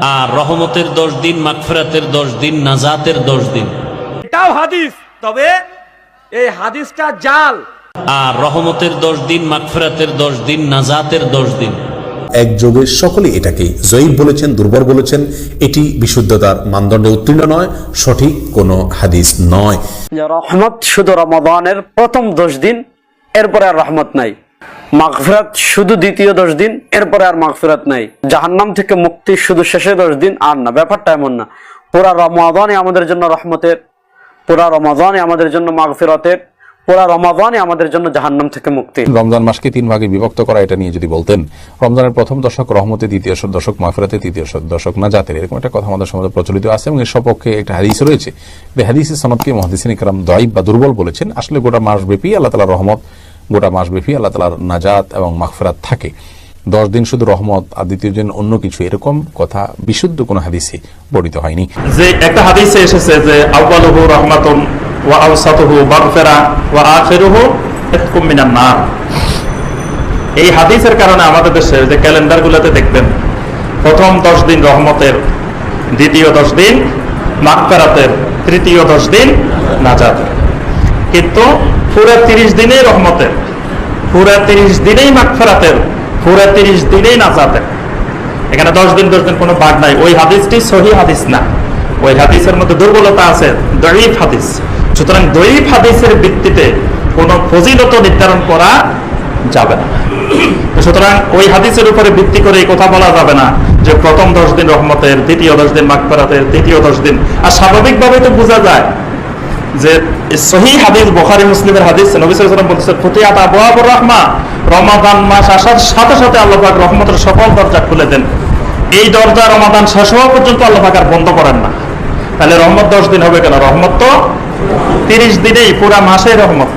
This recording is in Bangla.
আর রহমতের 10 দিন, মাগফিরাতের 10 দিন, নাজাতের 10 দিন। এটাও হাদিস, তবে এই হাদিসটা জাল। আর রহমতের 10 দিন, মাগফিরাতের 10 দিন, নাজাতের 10 দিন। একযোগে সকলে এটাকে জয়ীফ বলেছেন, দুর্বল বলেছেন। এটি বিশুদ্ধতার মানদণ্ডে উত্তীর্ণ নয়, সঠিক কোনো হাদিস নয়। রহমত শুধু রমাদানের প্রথম 10 দিন, এরপরে আর রহমত নাই। মাগফিরাত শুধু দ্বিতীয় 10 দিন, এরপরে আর মাগফিরাত নাই। জাহান্নাম থেকে মুক্তি শুধু শেষে 10 দিন, আর না। ব্যাপারটা এমন না। পুরা রমাদানে আমাদের জন্য রহমতের, পুরা রমাদানে আমাদের জন্য মাগফিরাতের, পুরা রমাদানে আমাদের জন্য জাহান্নাম থেকে মুক্তি। রমজান মাসকে 3 ভাগে বিভক্ত করা, এটা নিয়ে যদি বলতেন, রমজানের প্রথম দশক রহমতে, দ্বিতীয় দশক মাগফিরাতে, তৃতীয় দশক নাজাতের, এরকম একটা কথা আমাদের সমাজে প্রচলিত আছে এবং এর সপক্ষে একটা হাদিস রয়েছে। এই হাদিসের সনদকে মুহাদ্দিসিন ইকরাম দাঈফ বা দুর্বল বলেছেন। আসলে গোটা মাসব্যাপী আল্লাহ তাআলার রহমত, গোটা মাসব্যাপী আল্লাহ তাআলার নাজাত এবং মাগফিরাত থাকে। 10 দিন শুধু রহমত আর দ্বিতীয় দিন অন্য কিছু, এরকম কথা বিশুদ্ধ কোনো হাদিসে বর্ণিত হয়নি। যে একটা হাদিসে এসেছে যে আউয়ালুহু রাহমাতুন ওয়া আওসাতুহু মাগফিরা ওয়া আখিরুহু ইতকুম মিনান নার। এই হাদিসের কারণে আমাদের দেশে যে ক্যালেন্ডারগুলোতে দেখবেন প্রথম 10 দিন রহমতের, দ্বিতীয় 10 দিন মাগফিরাতের, তৃতীয় 10 দিন নাজাতের। কিন্তু পুরো 30 দিনেই রহমতের, পুরো 30 দিনেই মাগফিরাতের, পুরো 30 দিনেই নাজাতের। এখানে 10 দিন কোনো ভাগ নাই। ওই হাদিসটি সহিহ হাদিস না, ওই হাদিসের মধ্যে দুর্বলতা আছে, দঈফ হাদিস। সুতরাং দঈফ হাদিসের ভিত্তিতে কোনো ফজিলত নির্ধারণ করা যাবে না। সুতরাং ওই হাদিসের উপরে ভিত্তি করে এই কথা বলা যাবে না যে প্রথম 10 দিন রহমতের, দ্বিতীয় 10 দিন মাগফিরাতের, তৃতীয় 10 দিন। আর স্বাভাবিকভাবে তো বোঝা যায় যে সহিহ হাদিস, বুখারী মুসলিমের হাদিস, নবী সাল্লাল্লাহু আলাইহি ওয়াসাল্লাম বলেছেন ফুতিহাত আবওয়াবুর রাহমা, রমাদান মাস আসার সাথে সাথে আল্লাহ পাক রহমতের সকল দরজা খুলে দেন। এই দরজা রমাদান শেষ হওয়া পর্যন্ত আল্লাহ পাক আর বন্ধ করেন না। তাহলে রহমত 10 দিন হবে কেন? রহমত তো 30 দিনেই, পুরা মাসে রহমত।